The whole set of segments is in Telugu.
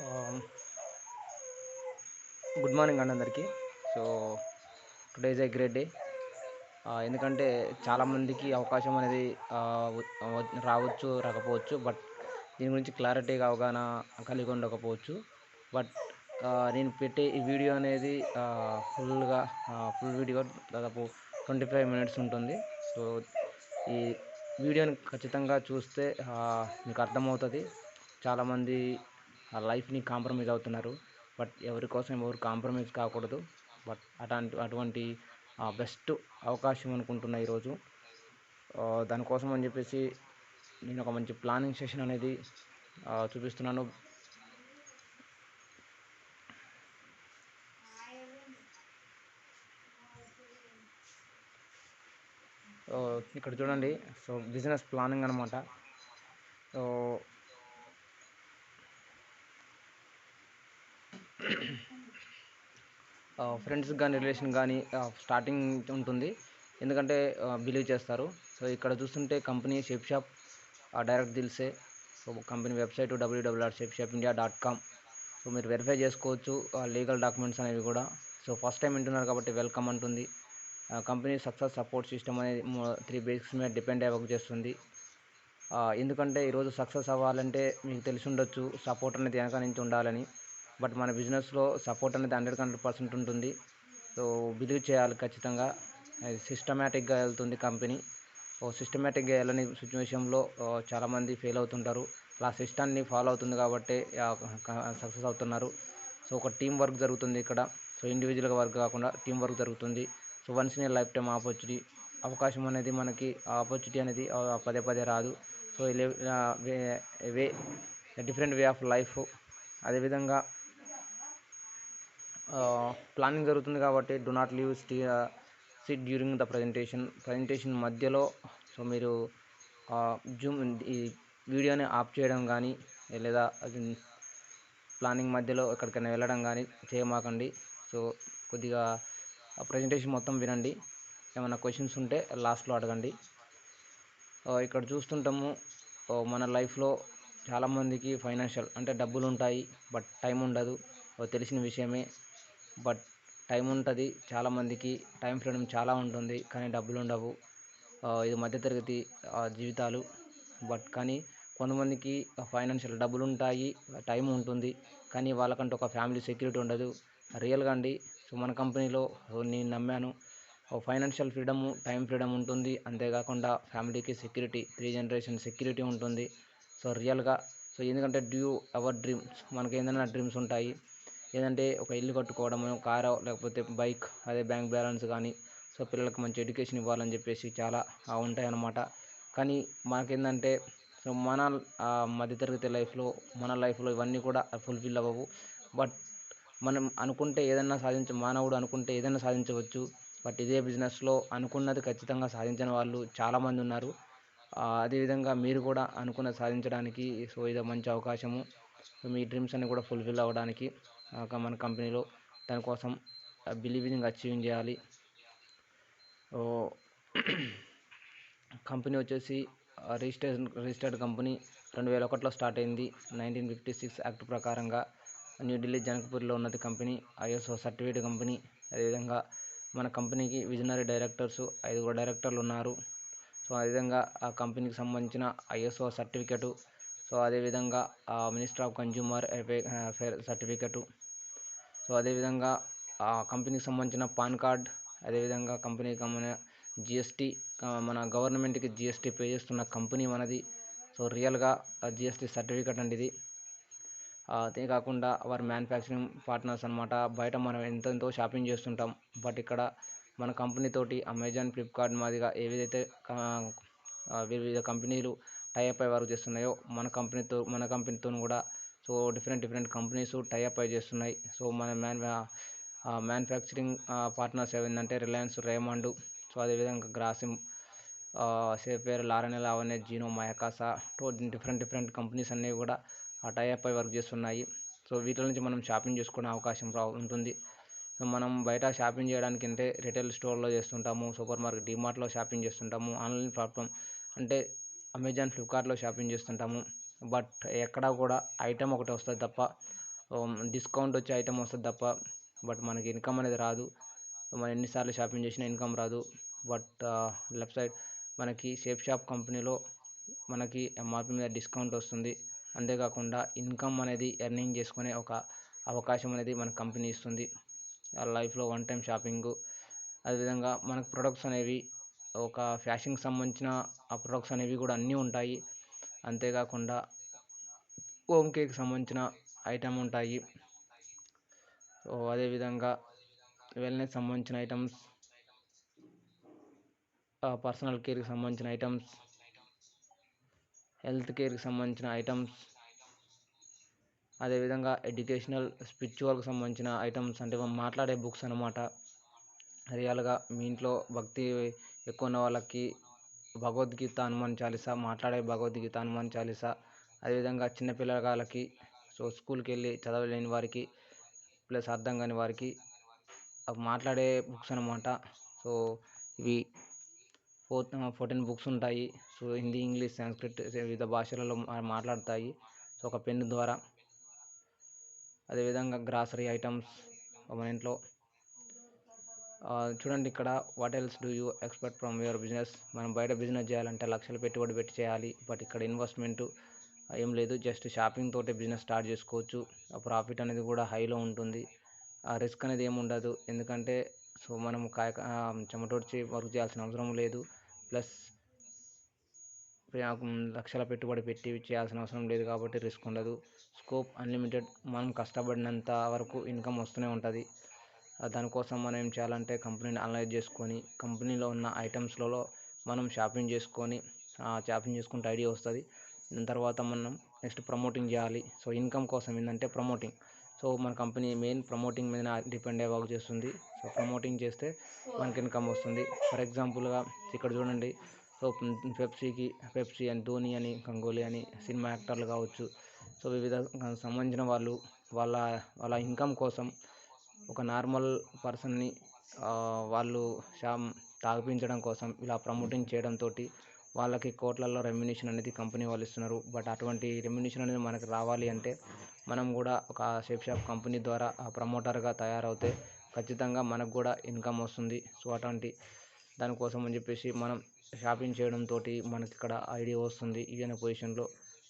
Um, గుడ్ మార్నింగ్ అండి అందరికీ. So today is a great day. ఎందుకంటే చాలామందికి అవకాశం అనేది రావచ్చు రాకపోవచ్చు. బట్ దీని గురించి క్లారిటీగా అవగాహన కలిగి ఉండకపోవచ్చు. బట్ నేను పెట్టే ఈ వీడియో అనేది ఫుల్గా ఫుల్ వీడియో దాదాపు 25 మినిట్స్ ఉంటుంది. సో ఈ వీడియోని ఖచ్చితంగా చూస్తే మీకు అర్థమవుతుంది. చాలామంది లైఫ్ని కాంప్రమైజ్ అవుతున్నారు. బట్ ఎవరి కోసం ఎవరు కాంప్రమైజ్ కాకూడదు. బట్ అటువంటి బెస్ట్ అవకాశం అనుకుంటున్నా ఈరోజు. దానికోసం అని చెప్పేసి నేను ఒక మంచి ప్లానింగ్ సెషన్ అనేది చూపిస్తున్నాను. ఇక్కడ చూడండి. సో బిజినెస్ ప్లానింగ్ అనమాట. సో ఫ్రెండ్స్ కానీ రిలేషన్ కానీ స్టార్టింగ్ ఉంటుంది. ఎందుకంటే బిలీవ్ చేస్తారు. సో ఇక్కడ చూస్తుంటే కంపెనీ షేప్ షాప్ డైరెక్ట్ దిల్సే. So company website www.shapeshopindia.com. So మీరు వెరిఫై చేసుకోవచ్చు లీగల్ డాక్యుమెంట్స్ అనేవి కూడా. సో ఫస్ట్ టైం వింటున్నారు కాబట్టి వెల్కమ్ అంటుంది. కంపెనీ సక్సెస్ సపోర్ట్ సిస్టమ్ అనేది 3 బేసిక్స్ మీద డిపెండ్ అయ్యి వర్క్ చేస్తుంది. ఎందుకంటే ఈరోజు సక్సెస్ అవ్వాలంటే మీకు తెలిసి ఉండొచ్చు సపోర్ట్ అనేది వెనక నుంచి ఉండాలని. బట్ మన బిజినెస్లో సపోర్ట్ అనేది 100% ఉంటుంది. సో బిలీవ్ చేయాలి ఖచ్చితంగా. సిస్టమేటిక్గా వెళ్తుంది కంపెనీ. సిస్టమేటిక్గా వెళ్ళని సిచ్యువేషన్లో చాలామంది ఫెయిల్ అవుతుంటారు. అలా సిస్టాన్ని ఫాలో అవుతుంది కాబట్టి సక్సెస్ అవుతున్నారు. సో ఒక టీం వర్క్ జరుగుతుంది ఇక్కడ. సో ఇండివిజువల్గా వర్క్ కాకుండా టీం వర్క్ జరుగుతుంది. So once in a life time అవకాశం అనేది మనకి ఆపర్చునిటీ అనేది పదే పదే రాదు. So way different way of life. అదేవిధంగా ప్లానింగ్ జరుగుతుంది కాబట్టి do not leave SIT during the presentation మధ్యలో. సో మీరు జూమ్ ఈ వీడియోని ఆఫ్ చేయడం కానీ లేదా ప్లానింగ్ మధ్యలో ఎక్కడికైనా వెళ్ళడం కానీ చేయమాకండి. సో కొద్దిగా ప్రజెంటేషన్ మొత్తం వినండి. ఏమైనా క్వశ్చన్స్ ఉంటే లాస్ట్లో అడగండి. ఇక్కడ చూస్తుంటాము మన లైఫ్లో చాలామందికి ఫైనాన్షియల్ అంటే డబ్బులు ఉంటాయి, బట్ టైం ఉండదు. తెలిసిన విషయమే. బట్ టైం ఉంటుంది చాలామందికి. టైం ఫ్రీడమ్ చాలా ఉంటుంది, కానీ డబ్బులు ఉండవు. ఇది మధ్యతరగతి జీవితాలు. బట్ కానీ కొంతమందికి ఫైనాన్షియల్ డబ్బులు ఉంటాయి, టైం ఉంటుంది, కానీ వాళ్ళకంటూ ఒక ఫ్యామిలీ సెక్యూరిటీ ఉండదు. రియల్గా అండి. సో మన కంపెనీలో నేను నమ్మాను. ఫైనాన్షియల్ ఫ్రీడము, టైం ఫ్రీడమ్ ఉంటుంది. అంతేకాకుండా ఫ్యామిలీకి సెక్యూరిటీ, 3 జనరేషన్ సెక్యూరిటీ ఉంటుంది. సో రియల్గా. సో ఎందుకంటే డ్యూ అవర్ డ్రీమ్స్, మనకి ఏదైనా డ్రీమ్స్ ఉంటాయి. ఏదంటే ఒక ఇల్లు కట్టుకోవడము, కారు, లేకపోతే బైక్, అదే బ్యాంక్ బ్యాలెన్స్ కానీ, సో పిల్లలకు మంచి ఎడ్యుకేషన్ ఇవ్వాలని చెప్పేసి చాలా ఉంటాయన్నమాట. కానీ మనకేంటంటే సో మన మధ్యతరగతి లైఫ్లో మన లైఫ్లో ఇవన్నీ కూడా ఫుల్ఫిల్ అవ్వవు. బట్ మనం అనుకుంటే ఏదైనా మానవుడు అనుకుంటే ఏదైనా సాధించవచ్చు. బట్ ఇదే బిజినెస్లో అనుకున్నది ఖచ్చితంగా సాధించని వాళ్ళు చాలామంది ఉన్నారు. అదేవిధంగా మీరు కూడా అనుకున్నది సాధించడానికి సో ఇది మంచి అవకాశము. మీ డ్రీమ్స్ అన్ని కూడా ఫుల్ఫిల్ అవ్వడానికి మన కంపెనీలో దానికోసం బిలీవింగ్ అచీవింగ్ చేయాలి. కంపెనీ వచ్చేసి రిజిస్టర్డ్ కంపెనీ 2001లో స్టార్ట్ అయింది. 1956 యాక్ట్ ప్రకారంగా న్యూఢిల్లీ జనక్పూర్లో ఉన్నది కంపెనీ. ISO certified company. అదేవిధంగా మన కంపెనీకి విజనరీ డైరెక్టర్స్ 5 డైరెక్టర్లు ఉన్నారు. సో అదేవిధంగా ఆ కంపెనీకి సంబంధించిన ISO సర్టిఫికెటు, సో అదేవిధంగా minister of consumer affair certificate, so అదేవిధంగా ఆ కంపెనీకి సంబంధించిన పాన్ కార్డ్, అదేవిధంగా కంపెనీకి GST, మన గవర్నమెంట్కి GST పే చేస్తున్న కంపెనీ మనది. సో రియల్గా GST సర్టిఫికెట్ అండి ఇది. అంతేకాకుండా వారి మ్యానుఫ్యాక్చరింగ్ పార్ట్నర్స్ అనమాట. బయట మనం ఎంతెంతో షాపింగ్ చేస్తుంటాం, బట్ ఇక్కడ మన కంపెనీతోటి అమెజాన్, ఫ్లిప్కార్ట్ మాదిగా ఏదైతే వివిధ కంపెనీలు టైఅప్ అయి వర్క్ చేస్తున్నాయో మన కంపెనీతో కూడా సో డిఫరెంట్ కంపెనీస్ టైఅప్ అయి చేస్తున్నాయి. సో మన మ్యానుఫ్యాక్చరింగ్ పార్ట్నర్స్ ఏంటంటే రిలయన్స్, రేమండ్, సో అదేవిధంగా గ్రాసిమ్, సేఫేర్, లారెనెల్, అవనే, జీనో, మయాకాసా, డిఫరెంట్ కంపెనీస్ అన్నీ కూడా టైఅప్ అయి వర్క్ చేస్తున్నాయి. సో వీటి నుంచి మనం షాపింగ్ చేసుకునే అవకాశం ఉంటుంది. మనం బయట షాపింగ్ చేయడానికి అంటే రిటైల్ స్టోర్లో చేస్తుంటాము, సూపర్ మార్కెట్ డీమార్ట్లో షాపింగ్ చేస్తుంటాము, ఆన్లైన్ ప్లాట్ఫామ్ అంటే అమెజాన్, ఫ్లిప్కార్ట్లో షాపింగ్ చేస్తుంటాము. బట్ ఎక్కడా కూడా ఐటెం ఒకటి వస్తుంది తప్ప డిస్కౌంట్ వచ్చే ఐటమ్ వస్తుంది తప్ప బట్ మనకి ఇన్కమ్ అనేది రాదు. మనం ఎన్నిసార్లు షాపింగ్ చేసినా ఇన్కమ్ రాదు. బట్ లెఫ్ట్ సైడ్ మనకి షేప్ షాప్ కంపెనీలో మనకి ఎంఆర్పి మీద డిస్కౌంట్ వస్తుంది. అంతేకాకుండా ఇన్కమ్ అనేది ఎర్నింగ్ చేసుకునే ఒక అవకాశం అనేది మన కంపెనీ ఇస్తుంది. లైఫ్లో వన్ టైం షాపింగు. అదేవిధంగా మనకు ప్రొడక్ట్స్ అనేవి ఒక ఫ్యాషన్కి సంబంధించిన ఆ ప్రొడక్ట్స్ అనేవి కూడా అన్నీ ఉంటాయి. అంతేకాకుండా హోమ్ కేర్కి సంబంధించిన ఐటమ్ ఉంటాయి. సో అదేవిధంగా వెల్నెస్ సంబంధించిన ఐటమ్స్, పర్సనల్ కేర్కి సంబంధించిన ఐటమ్స్, హెల్త్ కేర్కి సంబంధించిన ఐటమ్స్, అదేవిధంగా ఎడ్యుకేషనల్ స్పిరిచువల్కి సంబంధించిన ఐటమ్స్ అంటే మనం మాట్లాడే బుక్స్ అన్నమాట. రియల్గా మీ ఇంట్లో భక్తి ఎక్కువ ఉన్న వాళ్ళకి భగవద్గీత, హనుమాన్ చాలీసా, మాట్లాడే భగవద్గీత, హనుమాన్ చాలీసా. అదేవిధంగా చిన్నపిల్లగాళ్ళకి సో స్కూల్కి వెళ్ళి చదవలేని వారికి ప్లస్ అర్థం కాని వారికి మాట్లాడే బుక్స్ అన్నమాట. సో ఇవి 14 బుక్స్ ఉంటాయి. సో హిందీ, ఇంగ్లీష్, సంస్కృత్ వివిధ భాషలలో మాట్లాడతాయి. సో ఒక పెన్ను ద్వారా. అదేవిధంగా గ్రాసరీ ఐటమ్స్ మన ఇంట్లో చూడండి ఇక్కడ, what else do you expect from your business. మనం బయట బిజినెస్ చేయాలంటే లక్షలు పెట్టుబడి పెట్టి చేయాలి. బట్ ఇక్కడ ఇన్వెస్ట్మెంట్ ఏం లేదు, జస్ట్ షాపింగ్ తోటే బిజినెస్ స్టార్ట్ చేసుకోవచ్చు. ఆ ప్రాఫిట్ అనేది కూడా హైలో ఉంటుంది. ఆ రిస్క్ అనేది ఏమి ఉండదు. ఎందుకంటే సో మనం చెమటోడ్చి వర్క్ చేయాల్సిన అవసరం లేదు. ప్లస్ లక్షల పెట్టుబడి పెట్టి చేయాల్సిన అవసరం లేదు కాబట్టి రిస్క్ ఉండదు. Scope unlimited. మనం కష్టపడినంత వరకు ఇన్కమ్ వస్తూనే ఉంటుంది. దానికోసం మనం ఏం చేయాలంటే కంపెనీని అనలైజ్ చేసుకొని కంపెనీలో ఉన్న ఐటమ్స్లలో మనం షాపింగ్ చేసుకుంటే ఐడియా వస్తుంది. దాని తర్వాత మనం నెక్స్ట్ ప్రమోటింగ్ చేయాలి. సో ఇన్కమ్ కోసం ఏంటంటే ప్రమోటింగ్. సో మన కంపెనీ మెయిన్ ప్రమోటింగ్ మీద డిపెండ్ అయ్యి వర్క్ చేస్తుంది. సో ప్రమోటింగ్ చేస్తే మనకి ఇన్కమ్ వస్తుంది. ఫర్ ఎగ్జాంపుల్గా ఇక్కడ చూడండి, సో పెప్సీ అని, ధోని అని, గంగూలీ అని సినిమా యాక్టర్లు కావచ్చు. సో వివిధ సంబంధించిన వాళ్ళు వాళ్ళ ఇన్కమ్ కోసం ఒక నార్మల్ పర్సన్ని వాళ్ళు తాగిపించడం కోసం ఇలా ప్రమోటింగ్ చేయడంతో వాళ్ళకి కోట్లలో రెమ్యునేషన్ అనేది కంపెనీ వాళ్ళు ఇస్తున్నారు. బట్ అటువంటి రెమ్యునేషన్ అనేది మనకు రావాలి అంటే మనం కూడా ఒక షేప్ షాప్ కంపెనీ ద్వారా ఆ ప్రమోటర్గా తయారవుతే ఖచ్చితంగా మనకు కూడా ఇన్కమ్ వస్తుంది. సో అటువంటి దానికోసం అని చెప్పేసి మనం షాపింగ్ చేయడంతో మనకి ఇక్కడ ఐడియా వస్తుంది ఈయన పొజిషన్లో.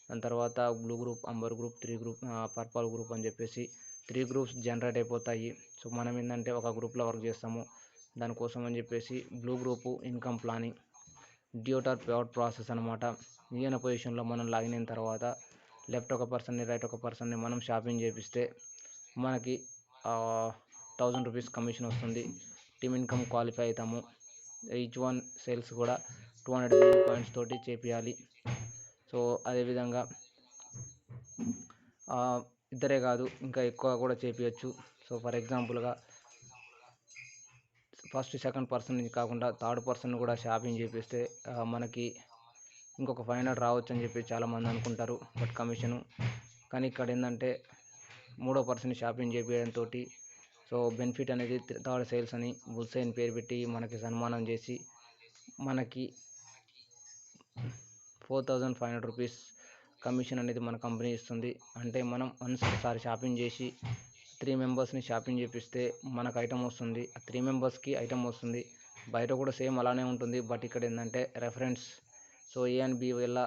దాని తర్వాత blue group, amber group, 3 group, purple group అని చెప్పేసి 3 గ్రూప్స్ జనరేట్ అయిపోతాయి. సో మనం ఏంటంటే ఒక గ్రూప్లో వర్క్ చేస్తాము. దానికోసం అని చెప్పేసి బ్లూ గ్రూపు ఇన్కమ్ ప్లానింగ్, డ్యూటర్ పేఅవుట్ ప్రాసెస్ అనమాట. ఈయన పొజిషన్లో మనం లాగిన్ అయిన తర్వాత లెఫ్ట్ ఒక పర్సన్ని, రైట్ ఒక పర్సన్ని మనం షాపింగ్ చేపిస్తే మనకి 1000 రూపీస్ కమిషన్ వస్తుంది. టీమ్ ఇన్కమ్ క్వాలిఫై అవుతాము. ఈచ్ వన్ సేల్స్ కూడా 200 పాయింట్స్ తోటి చేపియాలి. సో అదేవిధంగా ఇద్దరే కాదు ఇంకా ఎక్కువ కూడా చేపించచ్చు. సో ఫర్ ఎగ్జాంపుల్గా ఫస్ట్ సెకండ్ పర్సన్ నుంచి కాకుండా థర్డ్ పర్సన్ కూడా షాపింగ్ చేపిస్తే మనకి ఇంకొక 500 రావచ్చు అని చెప్పి చాలామంది అనుకుంటారు బట్ కమిషను. కానీ ఇక్కడ ఏంటంటే మూడో పర్సన్ షాపింగ్ చేపించడంతో సో బెనిఫిట్ అనేది థర్డ్ సేల్స్ అని హుస్సేన్ పేరు పెట్టి మనకి సన్మానం చేసి మనకి 4500 రూపీస్ కమిషన్ అనేది మన కంపెనీ ఇస్తుంది. అంటే మనం ఒకసారి షాపింగ్ చేసి 3 మెంబర్స్ని షాపింగ్ చేపిస్తే మనకు ఐటమ్ వస్తుంది. 3 మెంబర్స్కి ఐటమ్ వస్తుంది. బయట కూడా సేమ్ అలానే ఉంటుంది. బట్ ఇక్కడ ఏంటంటే reference. So A and B వల్ల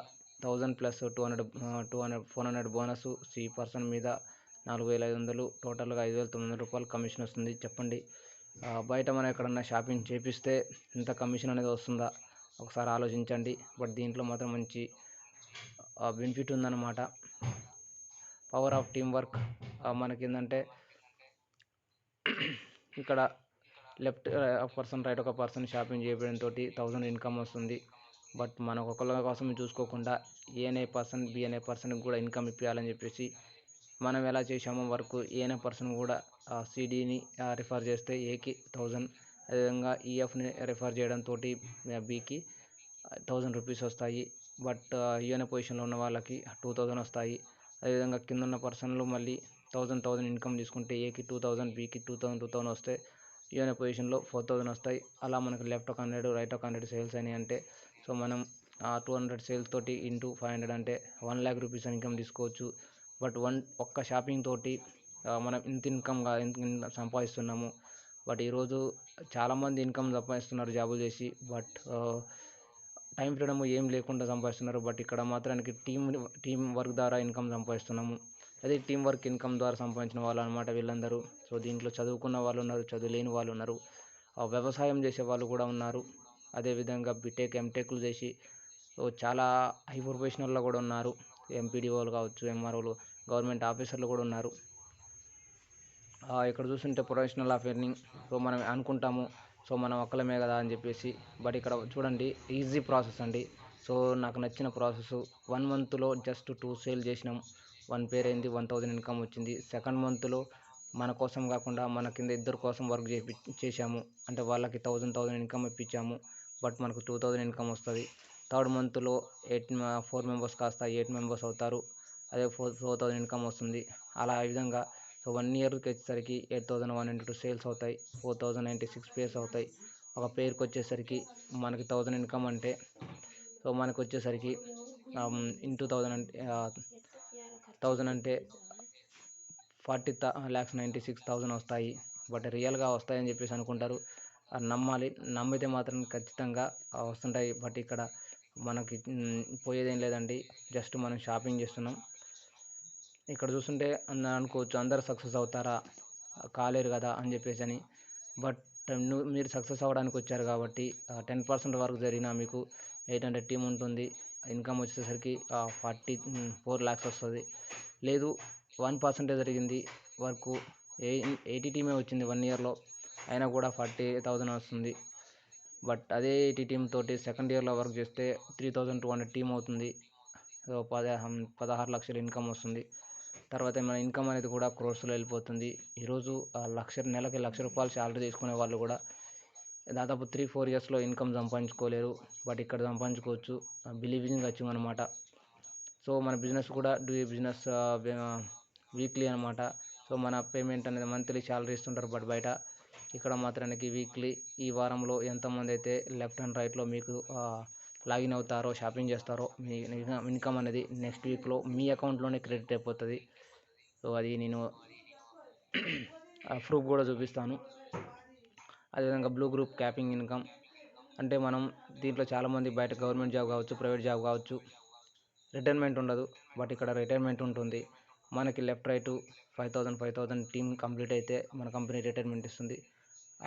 1000 ప్లస్ 400 బోనస్, సి పర్సన్ మీద 4500, టోటల్గా 5900 రూపాయలు కమిషన్ వస్తుంది. చెప్పండి, బయట మనం ఎక్కడన్నా షాపింగ్ చేపిస్తే ఇంత కమిషన్ అనేది వస్తుందా? ఒకసారి ఆలోచించండి. బట్ దీంట్లో మాత్రం మంచి బెనిఫిట్ ఉందన్నమాట. Power of team work. మనకేంటంటే ఇక్కడ లెఫ్ట్ ఒక పర్సన్, రైట్ ఒక పర్సన్ షాపింగ్ చేయడంతో 1000 ఇన్కమ్ వస్తుంది. బట్ మన ఒకళ్ళ కోసం చూసుకోకుండా ఏ అనే పర్సన్, బి అనే పర్సన్కి కూడా ఇన్కమ్ ఇప్పించాలని చెప్పేసి మనం ఎలా చేసామో వర్క్ ఏ అనే పర్సన్ కూడా సిడిని రిఫర్ చేస్తే ఏకి 1000, అదేవిధంగా ఈఎఫ్ని రిఫర్ చేయడంతో బికి 1000 రూపీస్ వస్తాయి. బట్ ఈఎన్ పొజిషన్లో ఉన్న వాళ్ళకి 2000 వస్తాయి. అదేవిధంగా కింద ఉన్న పర్సన్లు మళ్ళీ 1000 ఇన్కమ్ తీసుకుంటే ఏకి 2000, బికి 2000 వస్తే ఈఎన్ పొజిషన్లో 4000 వస్తాయి. అలా మనకు లెఫ్ట్ ఒక 100, రైట్ ఒక 100 సేల్స్ అయినాయి అంటే సో మనం 200 సేల్స్ తోటి ఇంటూ 500 అంటే 1 lakh రూపీస్ ఇన్కమ్ తీసుకోవచ్చు. బట్ ఒక్క షాపింగ్ తోటి మనం ఇంత ఇన్కమ్‌గా ఇంత సంపాదిస్తున్నాము. బట్ ఈరోజు చాలామంది ఇన్కమ్ సంపాదిస్తున్నారు జాబులు చేసి. బట్ టైం ఫ్రీడమ్ ఏం లేకుండా సంపాదిస్తున్నారు. బట్ ఇక్కడ మాత్రానికి టీమ్ వర్క్ ద్వారా ఇన్కమ్ సంపాదిస్తున్నాము. అదే టీం వర్క్ ఇన్కమ్ ద్వారా సంపాదించిన వాళ్ళు అనమాట వీళ్ళందరూ. సో దీంట్లో చదువుకున్న వాళ్ళు ఉన్నారు, చదువులేని వాళ్ళు ఉన్నారు, వ్యవసాయం చేసే వాళ్ళు కూడా ఉన్నారు. అదేవిధంగా బీటెక్, ఎంటెక్లు చేసి సో చాలా హై ప్రొఫెషనల్లో కూడా ఉన్నారు. ఎంపీడీఓలు కావచ్చు, ఎంఆర్ఓలు, గవర్నమెంట్ ఆఫీసర్లు కూడా ఉన్నారు. ఇక్కడ చూస్తుంటే ప్రొఫెషనల్ ఆఫ్ ఎర్నింగ్. సో మనం అనుకుంటాము సో మనం ఒక్కలమే కదా అని చెప్పేసి. బట్ ఇక్కడ చూడండి ఈజీ ప్రాసెస్ అండి. సో నాకు నచ్చిన ప్రాసెస్ 1 మంత్లో జస్ట్ 2 సేల్ చేసినాం. 1 పేర్ అయింది, 1000 ఇన్కమ్ వచ్చింది. సెకండ్ మంత్లో మన కోసం కాకుండా మన కింద ఇద్దరు కోసం వర్క్ చేశాము. అంటే వాళ్ళకి 1000 ఇన్కమ్ ఇప్పించాము. బట్ మనకు 2000 ఇన్కమ్ వస్తుంది. థర్డ్ మంత్లో 4 మెంబర్స్ కాస్త 8 మెంబర్స్ అవుతారు. అదే 4000 ఇన్కమ్ వస్తుంది. అలా ఈ విధంగా సో 1 ఇయర్కి వచ్చేసరికి 8102 సేల్స్ అవుతాయి. 4096 పేర్స్ అవుతాయి. ఒక పేరుకి వచ్చేసరికి మనకి 1000 ఇన్కమ్ అంటే సో మనకు వచ్చేసరికి ఇంటూ 1000 అంటే 1000 అంటే 40,96,000 వస్తాయి. బట్ రియల్గా వస్తాయని చెప్పేసి అనుకుంటారు. నమ్మాలి, నమ్మితే మాత్రం ఖచ్చితంగా వస్తుంటాయి. బట్ ఇక్కడ మనకి పోయేదేం లేదండి. జస్ట్ మనం షాపింగ్ చేస్తున్నాం. ఇక్కడ చూస్తుంటే అనుకోవచ్చు అందరు సక్సెస్ అవుతారా, కాలేరు కదా అని చెప్పేసి అని. బట్ మీరు సక్సెస్ అవ్వడానికి వచ్చారు కాబట్టి 10% వరకు జరిగినా మీకు 800 టీమ్ ఉంటుంది. ఇన్కమ్ వచ్చేసరికి 4 lakhs వస్తుంది. లేదు 1% జరిగింది వర్క్, 80 టీమే వచ్చింది 1 ఇయర్లో, అయినా కూడా 40,000 వస్తుంది. బట్ అదే 80 టీమ్ తోటి సెకండ్ ఇయర్లో వర్క్ చేస్తే 3200 టీమ్ అవుతుంది. 16 లక్షల ఇన్కమ్ వస్తుంది. తర్వాత మన ఇన్కమ్ అనేది కూడా క్రోర్స్లో వెళ్ళిపోతుంది. ఈరోజు నెలకి 1,00,000 రూపాయలు శాలరీ తీసుకునే వాళ్ళు కూడా దాదాపు 3-4 ఇయర్స్లో ఇన్కమ్ సంపాదించుకోలేరు. బట్ ఇక్కడ సంపాదించుకోవచ్చు. బిలీవింగ్ అచీవ్ అనమాట. సో మన బిజినెస్ కూడా డూ బిజినెస్ వీక్లీ అనమాట. సో మన పేమెంట్ అనేది మంత్లీ శాలరీ ఇస్తుంటారు. బట్ బయట ఇక్కడ మాత్రానికి వీక్లీ, ఈ వారంలో ఎంతమంది అయితే లెఫ్ట్ అండ్ రైట్లో మీకు లాగిన్ అవుతారో, షాపింగ్ చేస్తారో, మీ ఇన్కమ్ అనేది నెక్స్ట్ వీక్లో మీ అకౌంట్లోనే క్రెడిట్ అయిపోతుంది. సో అది నేను ప్రూఫ్ కూడా చూపిస్తాను. అదేవిధంగా బ్లూ గ్రూప్ క్యాపింగ్ ఇన్కమ్ అంటే మనం దీంట్లో చాలామంది బయట గవర్నమెంట్ జాబ్ కావచ్చు, ప్రైవేట్ జాబ్ కావచ్చు, రిటైర్మెంట్ ఉండదు. బట్ ఇక్కడ రిటైర్మెంట్ ఉంటుంది. మనకి లెఫ్ట్ రైట్ 5,000 టీమ్ కంప్లీట్ అయితే మన కంపెనీ రిటైర్మెంట్ ఇస్తుంది.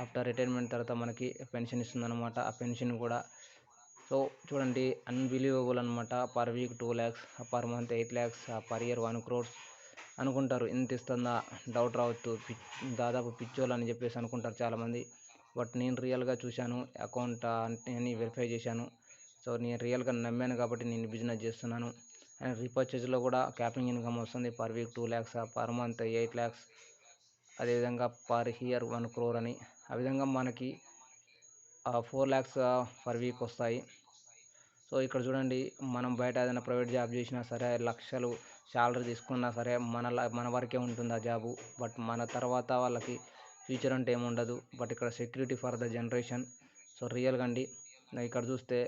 ఆఫ్టర్ రిటైర్మెంట్ తర్వాత మనకి పెన్షన్ ఇస్తుంది అనమాట. ఆ పెన్షన్ కూడా సో చూడండి అన్బిలీవబుల్ అనమాట. Per week 2 lakhs, per month 8 lakhs, per year 1 crore అనుకుంటారు. ఇంత ఇస్తుందా డౌట్ రావచ్చు. దాదాపు పిచ్చోళ్ళు అని చెప్పేసి అనుకుంటారు చాలామంది. బట్ నేను రియల్గా చూశాను, అకౌంట్ అని వెరిఫై చేశాను. సో నేను రియల్గా నమ్మాను కాబట్టి నేను బిజినెస్ చేస్తున్నాను. అండ్ రీపర్చేజ్లో కూడా క్యాపింగ్ ఇన్కమ్ వస్తుంది. Per week 2 lakhs, per month 8 lakhs, అదేవిధంగా పర్ ఇయర్ 1 crore అని. ఆ విధంగా మనకి 4 lakhs పర్ వీక్ వస్తాయి. సో ఇక్కడ చూడండి మనం బయట ఏదైనా ప్రైవేట్ జాబ్ చేసినా సరే, లక్షలు శాలరీ తీసుకున్నా సరే మన వరకే ఉంటుంది ఆ జాబు. బట్ మన తర్వాత వాళ్ళకి ఫ్యూచర్ అంటే ఏముండదు. బట్ ఇక్కడ security for the generation. So రియల్గా అండి. ఇక్కడ చూస్తే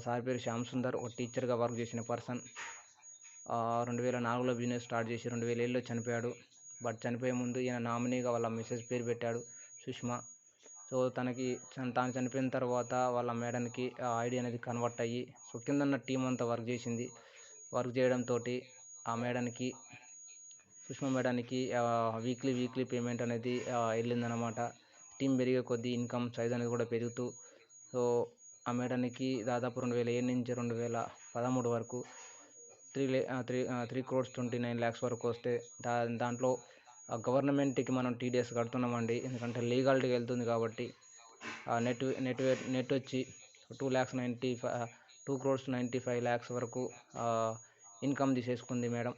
సార్ పేరు శ్యామ్ సుందర్, ఒక టీచర్గా వర్క్ చేసిన పర్సన్. 2004లో బిజినెస్ స్టార్ట్ చేసి 2007లో చనిపోయాడు. బట్ చనిపోయే ముందు ఈయన నామినీగా వాళ్ళ మిస్సెస్ పేరు పెట్టాడు, సుష్మా. సో తాను చనిపోయిన తర్వాత వాళ్ళ మేడంకి ఐడి అనేది కన్వర్ట్ అయ్యి సో కింద ఉన్న టీం అంతా వర్క్ చేసింది. వర్క్ చేయడంతో ఆ మేడానికి, సుష్మా మేడానికి వీక్లీ పేమెంట్ అనేది వెళ్ళిందనమాట. టీం పెరిగే కొద్దీ ఇన్కమ్ సైజ్ అనేది కూడా పెరుగుతూ సో ఆ మేడానికి దాదాపు 2007 నుంచి 2013 వరకు 3 crores 29 lakhs వరకు వస్తే దాంట్లో గవర్నమెంట్కి మనం టీడీఎస్ కడుతున్నామండి. ఎందుకంటే లీగాలిటీకి వెళ్తుంది కాబట్టి. నెట్ వచ్చి 2 crores 95 lakhs వరకు ఇన్కమ్ తీసేసుకుంది మేడం.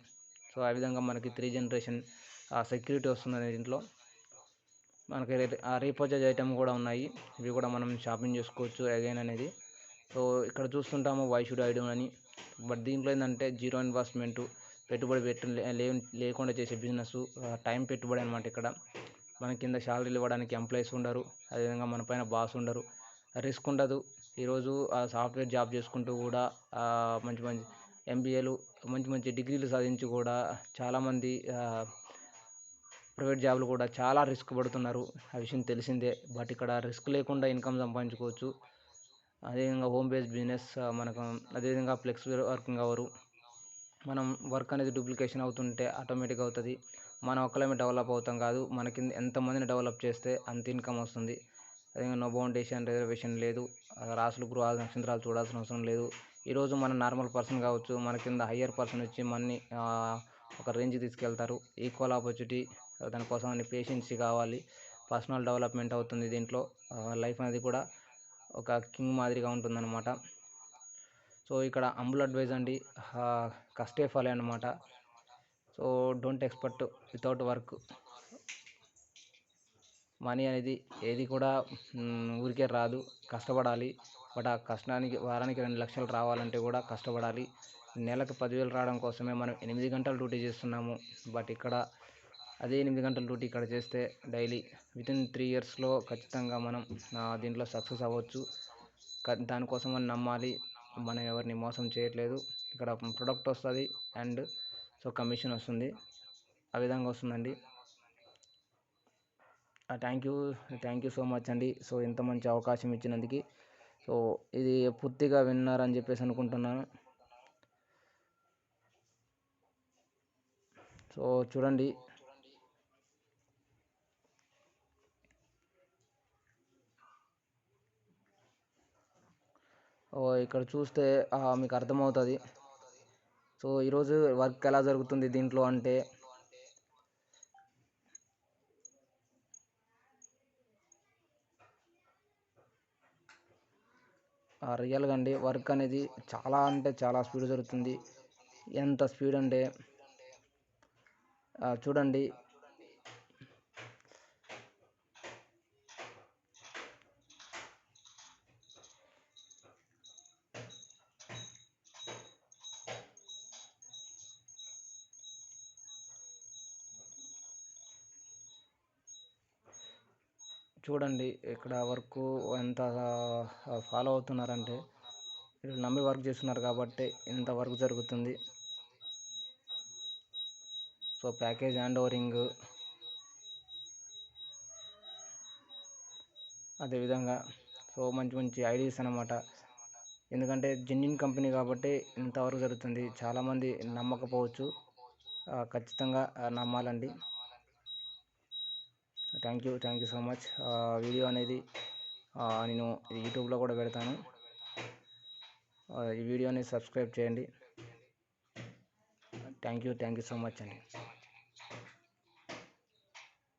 సో ఆ విధంగా మనకి 3 generation సెక్యూరిటీ వస్తుంది దీంట్లో. మనకి రీపర్చేజ్ ఐటమ్ కూడా ఉన్నాయి. ఇవి కూడా మనం షాపింగ్ చేసుకోవచ్చు అగైన్ అనేది. సో ఇక్కడ చూస్తుంటాము వై షుడ్ ఐ డూ అని. బట్ దీంట్లో ఏంటంటే జీరో ఇన్వెస్ట్మెంట్, పెట్టుబడి లేకుండా చేసే బిజినెస్, టైం పెట్టుబడి అనమాట. ఇక్కడ మన కింద శాలరీలు ఇవ్వడానికి ఎంప్లాయీస్ ఉండరు. అదేవిధంగా మన పైన బాస్ ఉండరు. రిస్క్ ఉండదు. ఈరోజు సాఫ్ట్వేర్ జాబ్ చేసుకుంటూ కూడా మంచి ఎంబీఏలు, మంచి డిగ్రీలు సాధించి కూడా చాలామంది ప్రైవేట్ జాబ్లు కూడా చాలా రిస్క్ పడుతున్నారు, ఆ విషయం తెలిసిందే. బట్ ఇక్కడ రిస్క్ లేకుండా ఇన్కమ్ సంపాదించుకోవచ్చు. అదేవిధంగా హోమ్ బేస్డ్ బిజినెస్ మనకు, అదేవిధంగా ఫ్లెక్సిబుల్ వర్కింగ్ అవరు, మనం వర్క్ అనేది డూప్లికేషన్ అవుతుంటే ఆటోమేటిక్గా అవుతుంది. మనం ఒక్కలేమే డెవలప్ అవుతాం కాదు, మన కింద ఎంతమందిని డెవలప్ చేస్తే అంత ఇన్కమ్ వస్తుంది. అదేవిధంగా నో బౌండేషన్ రిజర్వేషన్ లేదు, రాసులు గృహాలు నక్షత్రాలు చూడాల్సిన అవసరం లేదు. ఈరోజు మన నార్మల్ పర్సన్ కావచ్చు, మన కింద హయ్యర్ పర్సన్ వచ్చి మనని ఒక రేంజ్కి తీసుకెళ్తారు. ఈక్వల్ ఆపర్చునిటీ, దానికోసం అన్ని పేషెన్సీ కావాలి, పర్సనల్ డెవలప్మెంట్ అవుతుంది దీంట్లో. లైఫ్ అనేది కూడా ఒక కింగ్ మాదిరిగా ఉంటుందన్నమాట. సో ఇక్కడ అంబుల్ అడ్వైజ్ అండి, కష్టే ఫలే అనమాట. So don't expect without work. Money అనేది ఏది కూడా ఊరికే రాదు, కష్టపడాలి. బట్ ఆ కష్టానికి వారానికి 2 లక్షలు రావాలంటే కూడా కష్టపడాలి. నెలకు 10,000 రావడం కోసమే మనం 8 గంటలు డ్యూటీ చేస్తున్నాము. బట్ ఇక్కడ అదే 8 గంటల డ్యూటీ ఇక్కడ చేస్తే డైలీ వితిన్ 3 ఇయర్స్లో ఖచ్చితంగా మనం దీంట్లో సక్సెస్ అవ్వచ్చు. దానికోసం మనం నమ్మాలి, మనం ఎవరిని మోసం చేయట్లేదు. ఇక్కడ ప్రొడక్ట్ వస్తుంది అండ్ సో కమిషన్ వస్తుంది, ఆ విధంగా వస్తుందండి. థ్యాంక్ యూ సో మచ్ అండి. సో ఇంత మంచి అవకాశం ఇచ్చినందుకు. సో ఇది పూర్తిగా విన్నారని చెప్పేసి అనుకుంటున్నాను. సో చూడండి, ఇక్కడ చూస్తే మీకు అర్థమవుతుంది. సో ఈరోజు వర్క్ ఎలా జరుగుతుంది దీంట్లో అంటే, రియల్గా అండి వర్క్ అనేది చాలా అంటే చాలా స్పీడ్ జరుగుతుంది. ఎంత స్పీడ్ అంటే చూడండి, ఇక్కడ వర్క్ ఎంత ఫాలో అవుతున్నారంటే, వీళ్ళు నమ్మి వర్క్ చేస్తున్నారు కాబట్టి ఇంత వర్క్ జరుగుతుంది. సో ప్యాకేజ్ హ్యాండ్ ఓవరింగ్, అదేవిధంగా సో మంచి మంచి ఐడియాస్ అనమాట. ఎందుకంటే జెన్యున్ కంపెనీ కాబట్టి ఇంతవరకు జరుగుతుంది. చాలామంది నమ్మకపోవచ్చు, ఖచ్చితంగా నమ్మాలండి. Thank you so much. Video అనేది నేను యూట్యూబ్లో కూడా పెడతాను, ఈ వీడియోని సబ్స్క్రైబ్ చేయండి. థ్యాంక్ యూ సో మచ్ అండి.